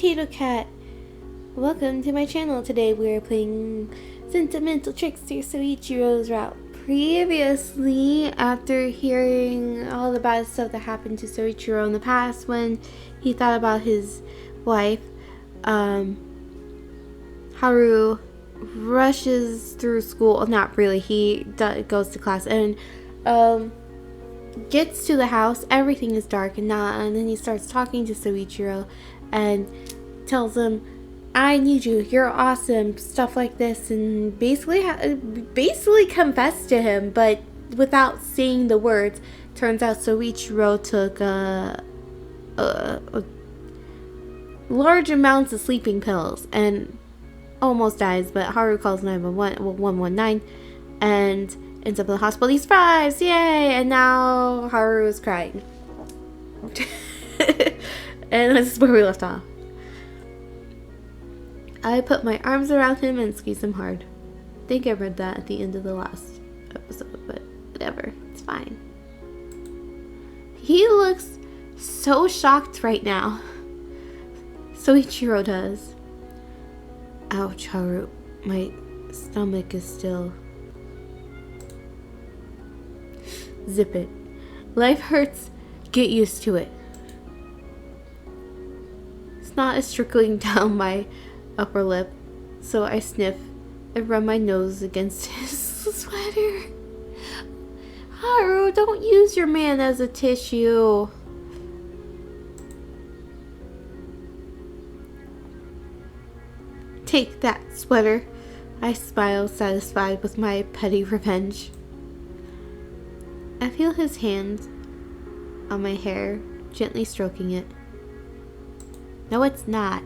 Potato Cat. Welcome to my channel. Today we are playing Sentimental Trickster Soichiro's route. Previously, after hearing all the bad stuff that happened to Soichiro in the past when he thought about his wife, Haru rushes through school. Not really, he goes to class and gets to the house. Everything is dark and then he starts talking to Soichiro and tells him, I need you, you're awesome, stuff like this, and basically confessed to him, but without saying the words. Turns out Soichiro took large amounts of sleeping pills and almost dies, but Haru calls 119 and ends up in the hospital. He survives, yay! And now Haru is crying. And this is where we left off. I put my arms around him and squeezed him hard. I think I read that at the end of the last episode, but whatever, it's fine. He looks so shocked right now. Soichiro does. Ouch, Haru. My stomach is still... Zip it. Life hurts. Get used to it. Snot is trickling down my upper lip, so I sniff and rub my nose against his sweater. Haru, don't use your man as a tissue. Take that sweater. I smile, satisfied with my petty revenge. I feel his hand on my hair, gently stroking it. No, it's not.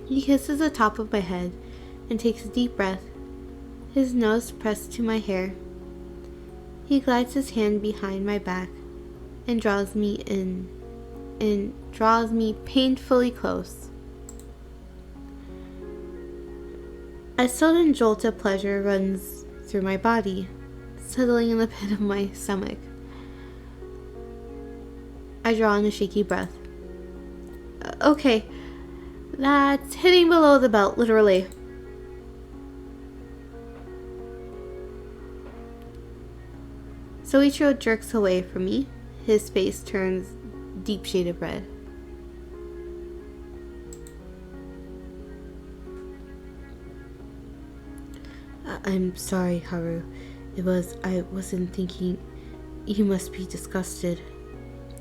He kisses the top of my head and takes a deep breath, his nose pressed to my hair. He glides his hand behind my back and draws me painfully close. A sudden jolt of pleasure runs through my body, settling in the pit of my stomach. I draw in a shaky breath. Okay, that's hitting below the belt, literally. Soichiro jerks away from me. His face turns deep shade of red. I'm sorry, Haru. I wasn't thinking. You must be disgusted.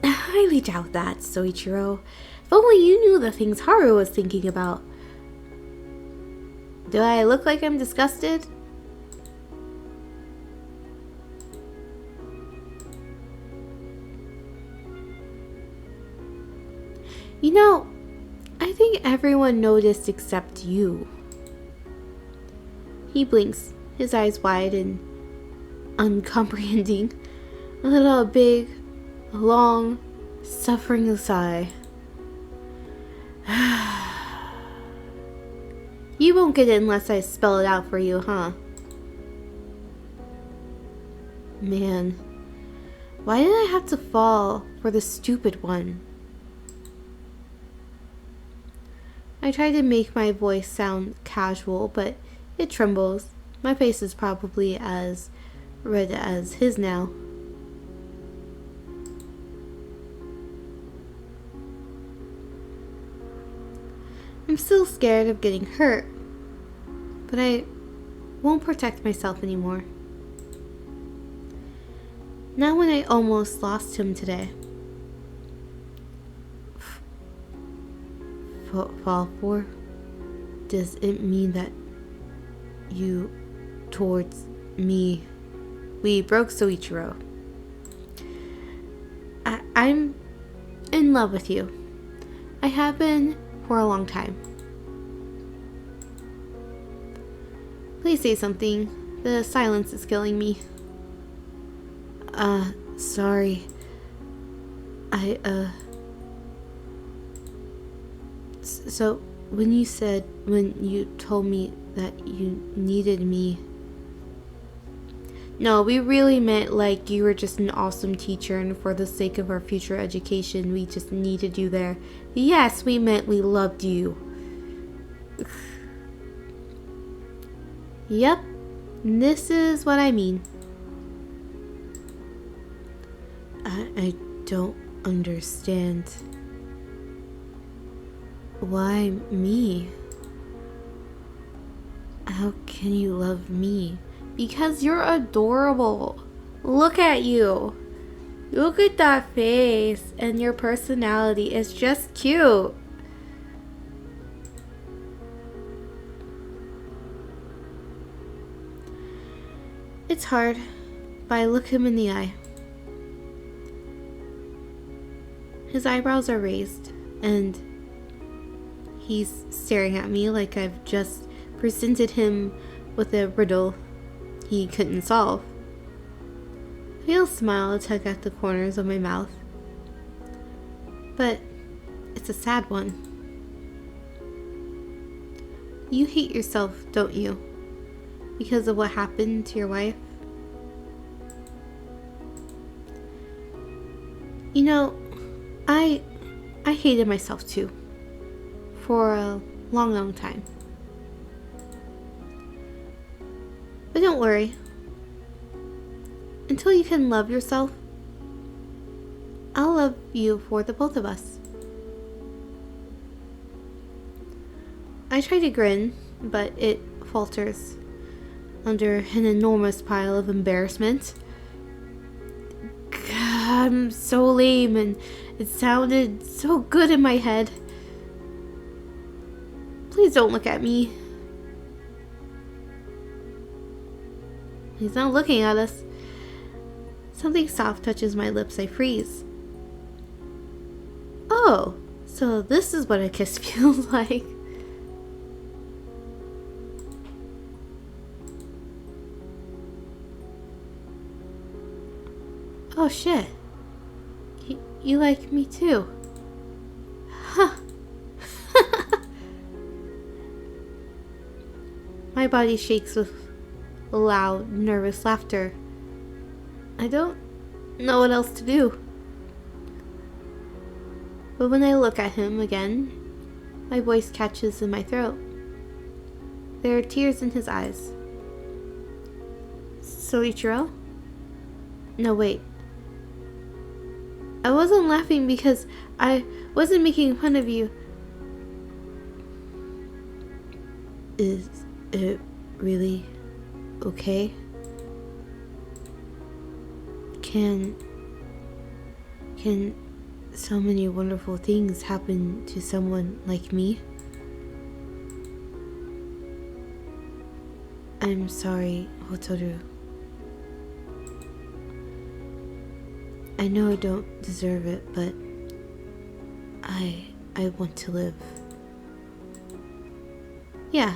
I highly doubt that, Soichiro. If only you knew the things Haru was thinking about. Do I look like I'm disgusted? You know, I think everyone noticed except you. He blinks, his eyes wide and uncomprehending. A little big, long, suffering sigh. You won't get it unless I spell it out for you, huh? Man, why did I have to fall for the stupid one? I try to make my voice sound casual, but it trembles. My face is probably as red as his now. I'm still scared of getting hurt, but I won't protect myself anymore. Not when I almost lost him today. Fall for? Does it mean that you towards me? We broke Soichiro. I'm in love with you. I have been for a long time. Please say something. The silence is killing me. Sorry. So when you told me that you needed me, No, we really meant like you were just an awesome teacher, and for the sake of our future education, we just needed you there. Yes, we meant we loved you. Yep, this is what I mean. I don't understand. Why me? How can you love me? Because you're adorable. Look at you. Look at that face, and your personality is just cute. It's hard, but I look him in the eye. His eyebrows are raised, and he's staring at me like I've just presented him with a riddle he couldn't solve. I feel a smile tug at the corners of my mouth, but it's a sad one. You hate yourself, don't you? Because of what happened to your wife? You know, I hated myself too. For a long time. But don't worry. Until you can love yourself, I'll love you for the both of us. I try to grin, but it falters under an enormous pile of embarrassment. I'm so lame, and it sounded so good in my head. Please don't look at me. He's not looking at us. Something soft touches my lips. I freeze. Oh, so this is what a kiss feels like. Oh shit. You like me too. Huh. My body shakes with loud, nervous laughter. I don't know what else to do. But when I look at him again, my voice catches in my throat. There are tears in his eyes. Soichiro? No, wait. I wasn't laughing because I wasn't making fun of you. Is it really okay? Can so many wonderful things happen to someone like me? I'm sorry, Hotaru. I know I don't deserve it, but I want to live. Yeah.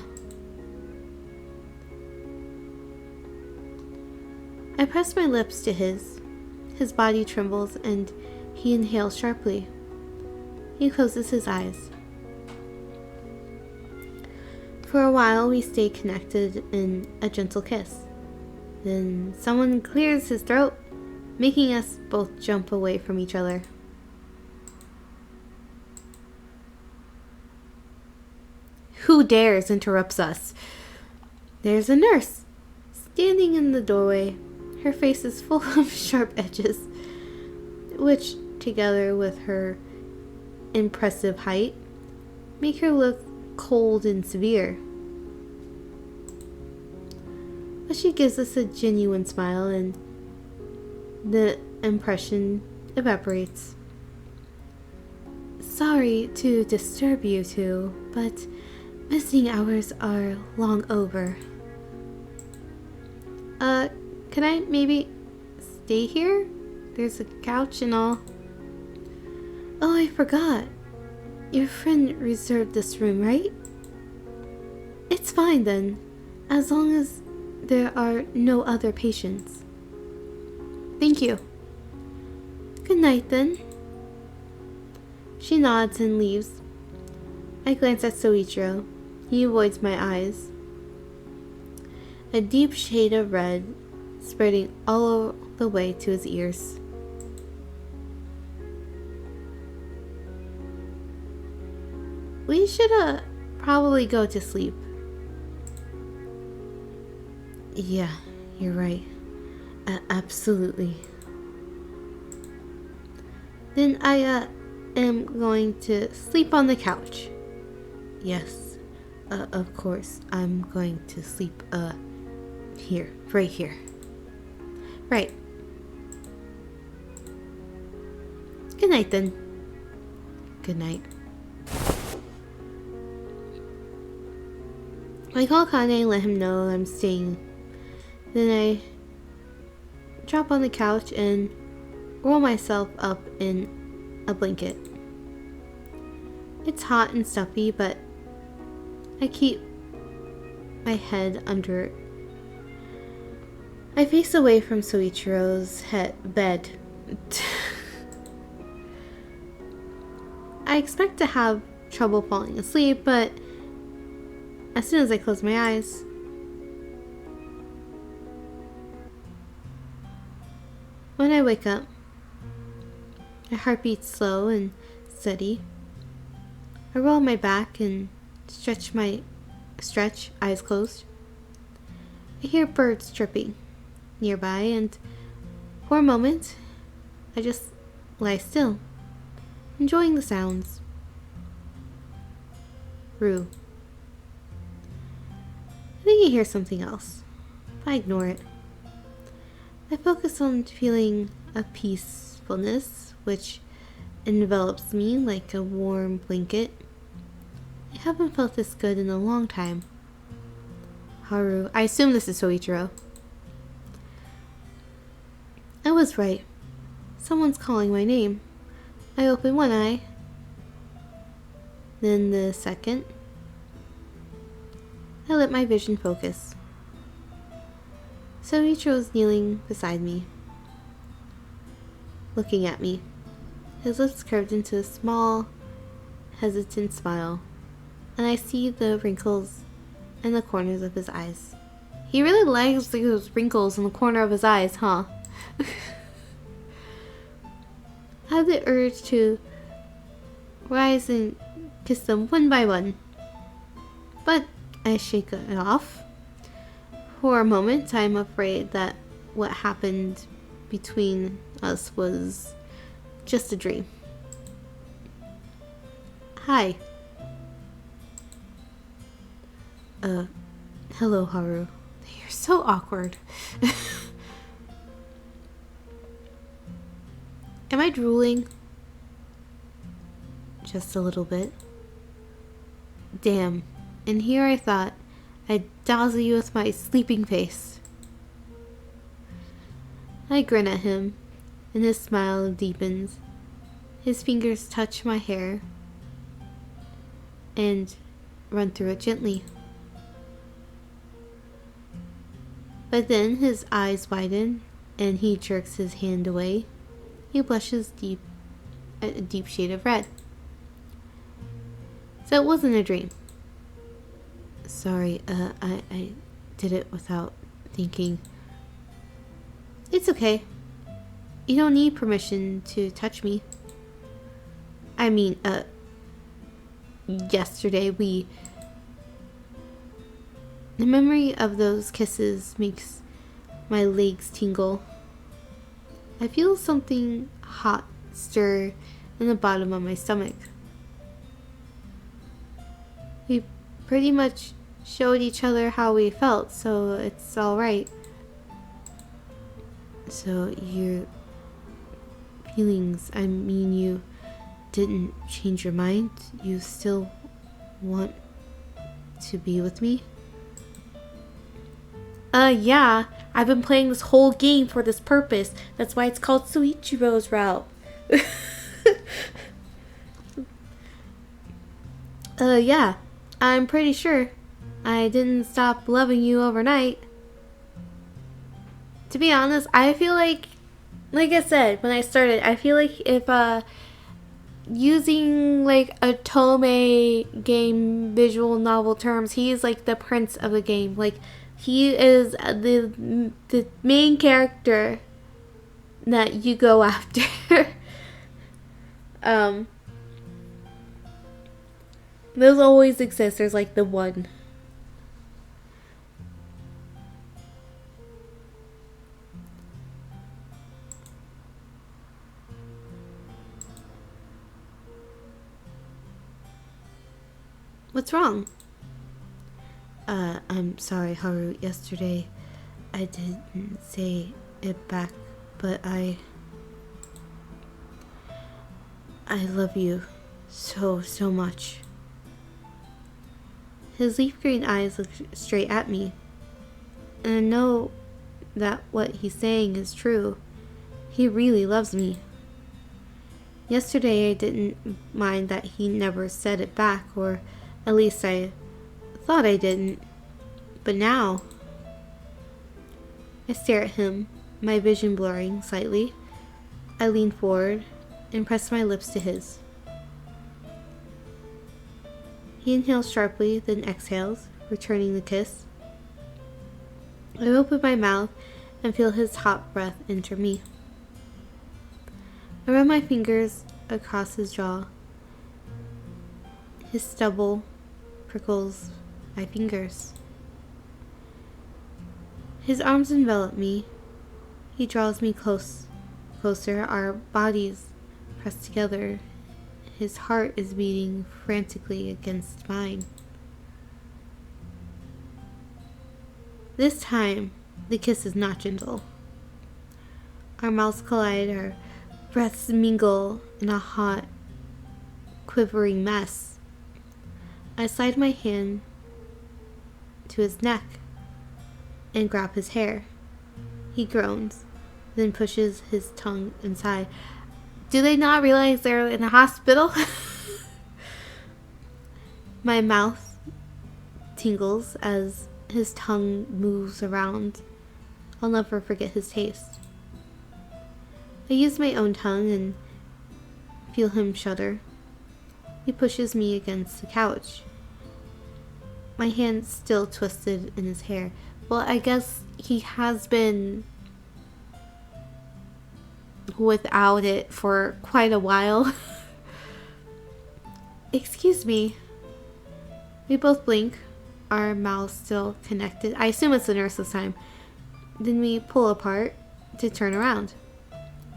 I press my lips to his. His body trembles and he inhales sharply. He closes his eyes. For a while we stay connected in a gentle kiss. Then someone clears his throat, making us both jump away from each other. Who dares interrupts us? There's a nurse, standing in the doorway. Her face is full of sharp edges, which, together with her impressive height, make her look cold and severe. But she gives us a genuine smile and the impression evaporates. Sorry to disturb you two, but visiting hours are long over. Can I maybe stay here? There's a couch and all. Oh, I forgot. Your friend reserved this room, right? It's fine then, as long as there are no other patients. Thank you. Good night then. She nods and leaves. I glance at Soichiro. He avoids my eyes. A deep shade of red spreading all the way to his ears. We should probably go to sleep. Yeah, you're right. Absolutely. Then I am going to sleep on the couch. Yes, of course. I'm going to sleep here, right here. Right. Good night then. Good night. I call Kane and let him know I'm staying. Then I drop on the couch and roll myself up in a blanket. It's hot and stuffy, but I keep my head under it. I face away from Soichiro's bed. I expect to have trouble falling asleep, but as soon as I close my eyes, when I wake up, my heart beats slow and steady. I roll my back and stretch, eyes closed. I hear birds chirping nearby, and for a moment, I just lie still, enjoying the sounds. Rue. I think I hear something else. I ignore it. I focus on feeling a peacefulness which envelops me like a warm blanket. I haven't felt this good in a long time. Haru. I assume this is Soichiro. I was right. Someone's calling my name. I open one eye, then the second. I let my vision focus. Soichiro's kneeling beside me, looking at me. His lips curved into a small, hesitant smile, and I see the wrinkles in the corners of his eyes. He really likes those wrinkles in the corner of his eyes, huh? I have the urge to rise and kiss them one by one, but I shake it off. For a moment, I'm afraid that what happened between us was just a dream. Hi. Hello, Haru. You're so awkward. Am I drooling? Just a little bit. Damn. And here I thought I'd dazzle you with my sleeping face. I grin at him, and his smile deepens. His fingers touch my hair and run through it gently. But then his eyes widen, and he jerks his hand away. He blushes deep, a deep shade of red. So it wasn't a dream. Sorry, I did it without thinking. It's okay. You don't need permission to touch me. I mean, yesterday the memory of those kisses makes my legs tingle. I feel something hot stir in the bottom of my stomach. We pretty much showed each other how we felt, so it's alright. So your feelings, I mean, you didn't change your mind? You still want to be with me? Yeah. I've been playing this whole game for this purpose. That's why it's called Soichiro's route. Yeah. I'm pretty sure I didn't stop loving you overnight. To be honest, I feel like I said when I started, I feel like if using like a Tome game visual novel terms, he is like the prince of the game. Like He is the main character that you go after. Those always exist. There's like the one. What's wrong? I'm sorry, Haru. Yesterday, I didn't say it back, but I love you so much. His leaf green eyes look straight at me, and I know that what he's saying is true. He really loves me. Yesterday I didn't mind that he never said it back, or at least I thought I didn't. But now, I stare at him, my vision blurring slightly. I lean forward and press my lips to his. He inhales sharply, then exhales, returning the kiss. I open my mouth and feel his hot breath enter me. I run my fingers across his jaw. His stubble prickles my fingers. His arms envelop me. He draws me closer, our bodies pressed together. His heart is beating frantically against mine. This time, the kiss is not gentle. Our mouths collide, our breaths mingle in a hot, quivering mess. I slide my hand to his neck and grab his hair. He groans, then pushes his tongue inside. Do they not realize they're in a hospital? My mouth tingles as his tongue moves around. I'll never forget his taste. I use my own tongue and feel him shudder. He pushes me against the couch. My hand still twisted in his hair. Well, I guess he has been without it for quite a while. Excuse me. We both blink, our mouths still connected. I assume it's the nurse this time. Then we pull apart to turn around.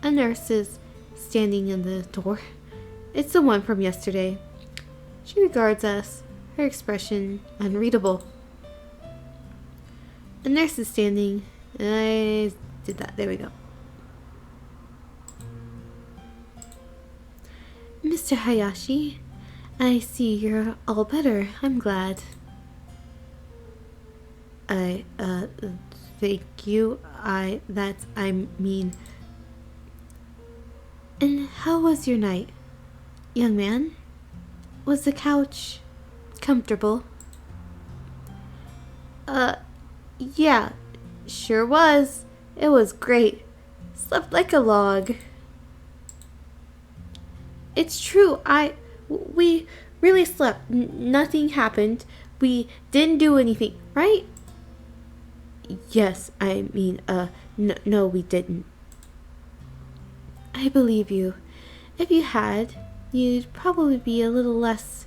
A nurse is standing in the door. It's the one from yesterday. She regards us, her expression unreadable. The nurse is standing, and I did that. There we go. Mr. Hayashi, I see you're all better. I'm glad. Thank you. I mean... And how was your night, young man? Was the couch comfortable? Yeah, sure was. It was great. Slept like a log. It's true, we really slept. Nothing happened. We didn't do anything, right? Yes, no, we didn't. I believe you. If you had, you'd probably be a little less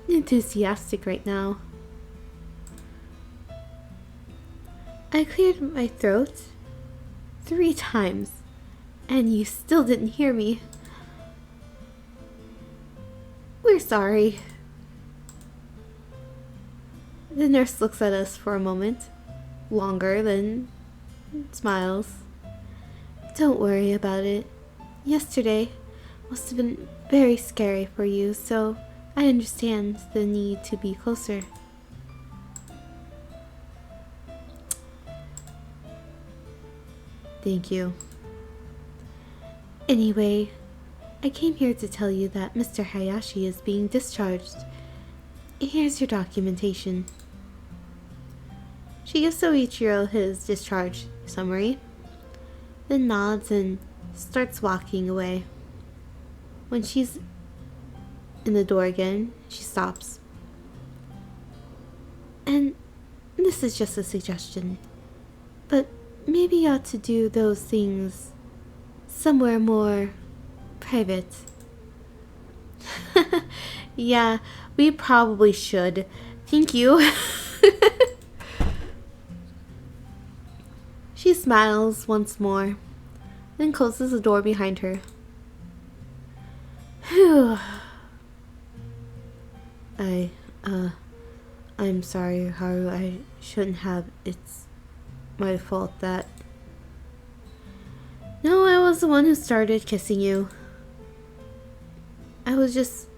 enthusiastic right now. I cleared my throat 3 times, and you still didn't hear me. We're sorry. The nurse looks at us for a moment, longer, then smiles. Don't worry about it. Yesterday must have been very scary for you, so I understand the need to be closer. Thank you. Anyway, I came here to tell you that Mr. Hayashi is being discharged. Here's your documentation. She gives Soichiro his discharge summary, then nods and starts walking away. When she's in the door again, she stops. And this is just a suggestion, but maybe you ought to do those things somewhere more private. Yeah, we probably should. Thank you. She smiles once more, then closes the door behind her. Phew. I'm sorry, Haru. I shouldn't have. It's my fault that... No, I was the one who started kissing you. I was just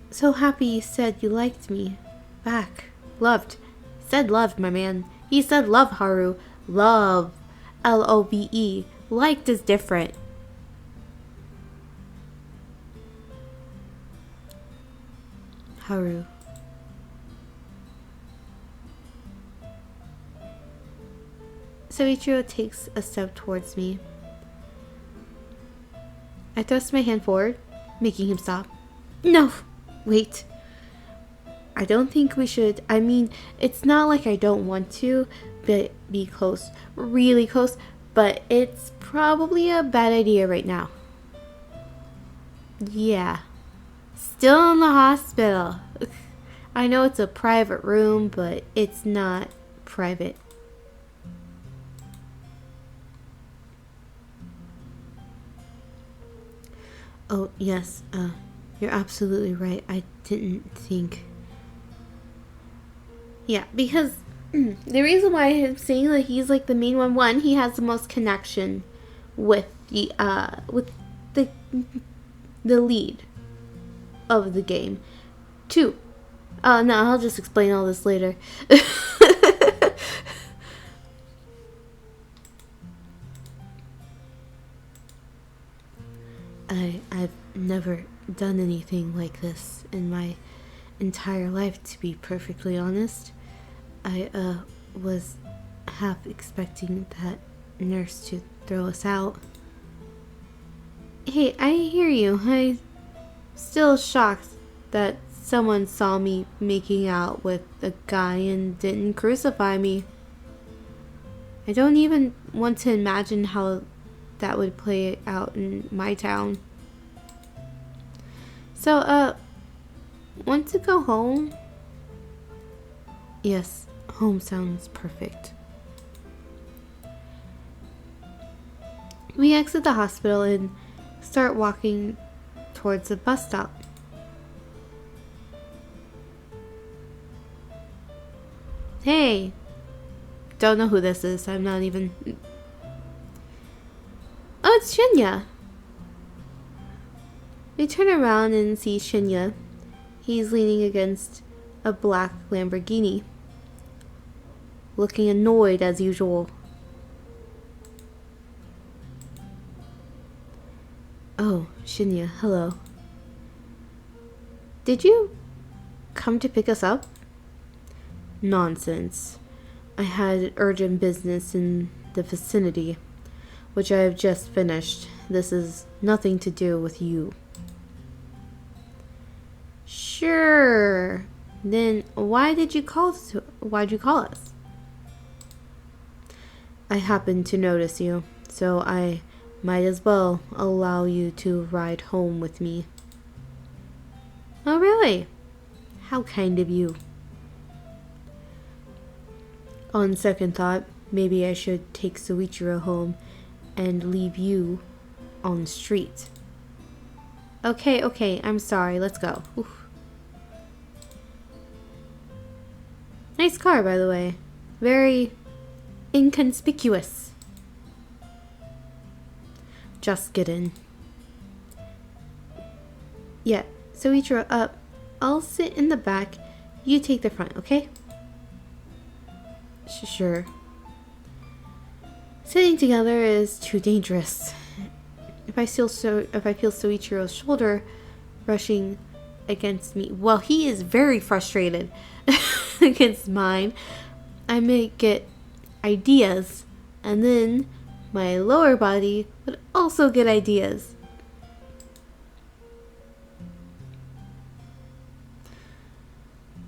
so happy you said you liked me back. Loved. Said loved, my man. He said love, Haru. Love. Love. Liked is different. Haru. Soichiro takes a step towards me. I thrust my hand forward, making him stop. No! Wait. I don't think we should. I mean, it's not like I don't want to be close, really close, but it's probably a bad idea right now. Yeah. Still in the hospital. I know it's a private room, but it's not private. Oh, yes, you're absolutely right. I didn't think. Yeah, because the reason why I'm saying that he's like the main one, he has the most connection with the lead of the game. 2. No, I'll just explain all this later. I've never done anything like this in my entire life, to be perfectly honest. I was half expecting that nurse to throw us out. Hey, I hear you. I'm still shocked that someone saw me making out with a guy and didn't crucify me. I don't even want to imagine how that would play out in my town. So, want to go home? Yes, home sounds perfect. We exit the hospital and start walking towards the bus stop. Hey! Don't know who this is. I'm not even... Oh, it's Shinya! We turn around and see Shinya. He's leaning against a black Lamborghini, looking annoyed as usual. Oh, Shinya, hello. Did you come to pick us up? Nonsense. I had urgent business in the vicinity, which I have just finished. This is nothing to do with you. Sure. Then why'd you call us? I happened to notice you, so I might as well allow you to ride home with me. Oh, really? How kind of you. On second thought, maybe I should take Soichiro home and leave you on the street. Okay, I'm sorry. Let's go. Oof. Nice car, by the way. Very inconspicuous. Just get in. Yeah, Soichiro, up. I'll sit in the back. You take the front, okay? Sure. Sitting together is too dangerous. If I feel Soichiro's shoulder brushing against me, well, he is very frustrated against mine, I may get ideas, and then my lower body would also get ideas.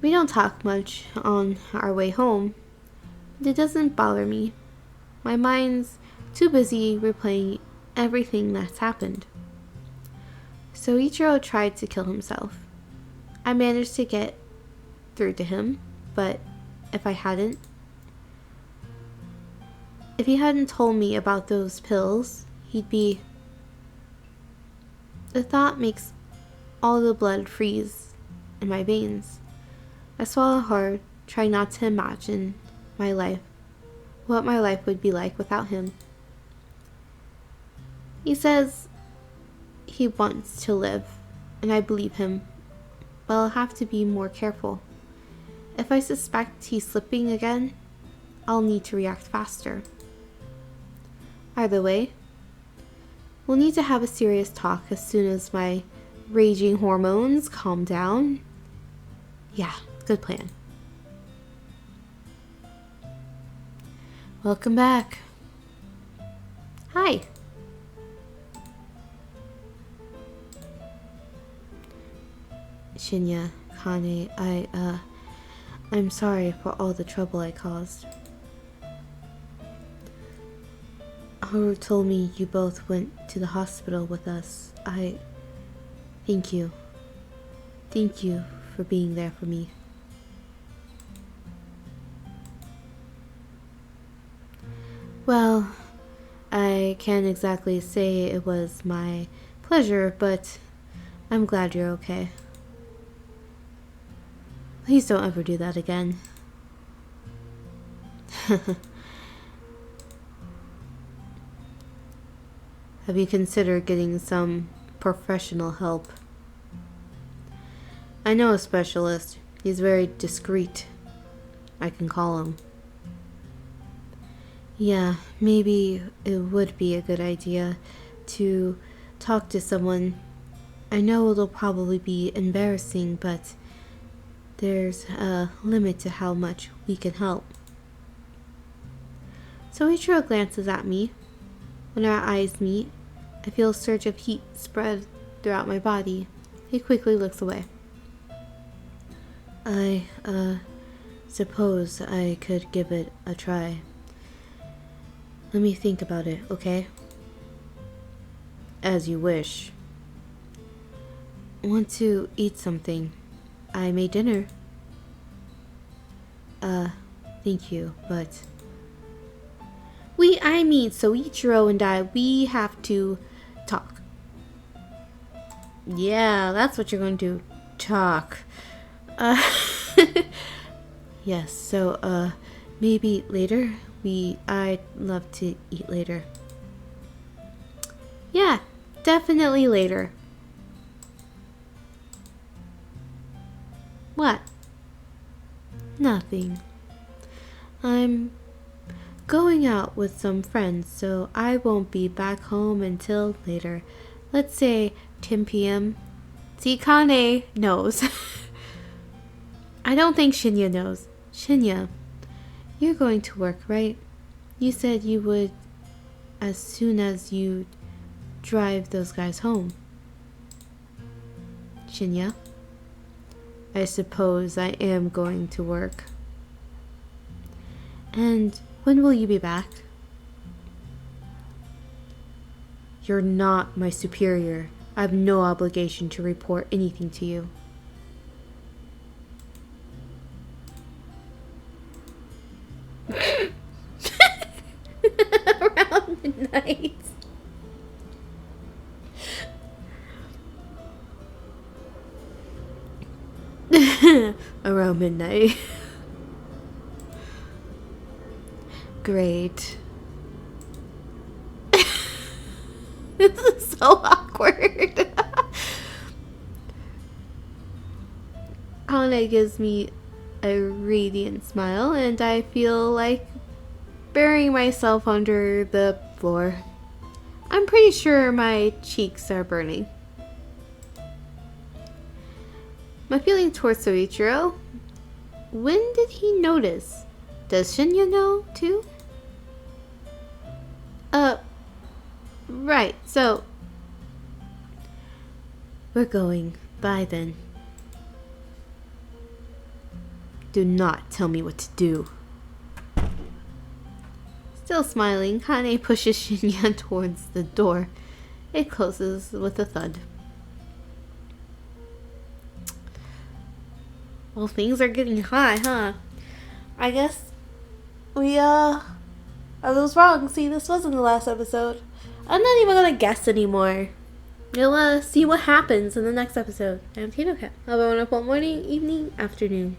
We don't talk much on our way home. It doesn't bother me. My mind's too busy replaying everything that's happened. Soichiro tried to kill himself. I managed to get through to him, but if he hadn't told me about those pills, he'd be... The thought makes all the blood freeze in my veins. I swallow hard, trying not to imagine what my life would be like without him. He says he wants to live, and I believe him, but I'll have to be more careful. If I suspect he's slipping again, I'll need to react faster. Either way, we'll need to have a serious talk as soon as my raging hormones calm down. Yeah, good plan. Welcome back. Hi. Shinya, Kane, I'm sorry for all the trouble I caused. Haru told me you both went to the hospital with us. Thank you. Thank you for being there for me. Well, I can't exactly say it was my pleasure, but I'm glad you're okay. Please don't ever do that again. Have you considered getting some professional help? I know a specialist. He's very discreet. I can call him. Yeah, maybe it would be a good idea to talk to someone. I know it'll probably be embarrassing, but there's a limit to how much we can help. Soichiro glances at me. When our eyes meet, I feel a surge of heat spread throughout my body. He quickly looks away. I suppose I could give it a try. Let me think about it, okay? As you wish. Want to eat something? I made dinner. Thank you, but... Soichiro and we have to talk. Yeah, that's what you're going to do. Talk. Yes, so, maybe later? I'd love to eat later. Yeah, definitely later. What? Nothing. I'm going out with some friends, so I won't be back home until later. Let's say 10 p.m. See, Kane knows. I don't think Shinya knows. Shinya, you're going to work, right? You said you would as soon as you drive those guys home. Shinya, I suppose I am going to work. And when will you be back? You're not my superior. I have no obligation to report anything to you. Around midnight. Around midnight. Great. This is so awkward. Kane gives me a radiant smile, and I feel like burying myself under the floor. I'm pretty sure my cheeks are burning. My feeling towards Soichiro. When did he notice? Does Shinya know too? Right, so we're going. Bye then. Do not tell me what to do. Still smiling, Hane pushes Shinya towards the door. It closes with a thud. Well, things are getting high, huh? I guess I was wrong. See, this wasn't the last episode. I'm not even gonna guess anymore. We'll see what happens in the next episode. I'm Tino Cat. Have a wonderful morning, evening, afternoon.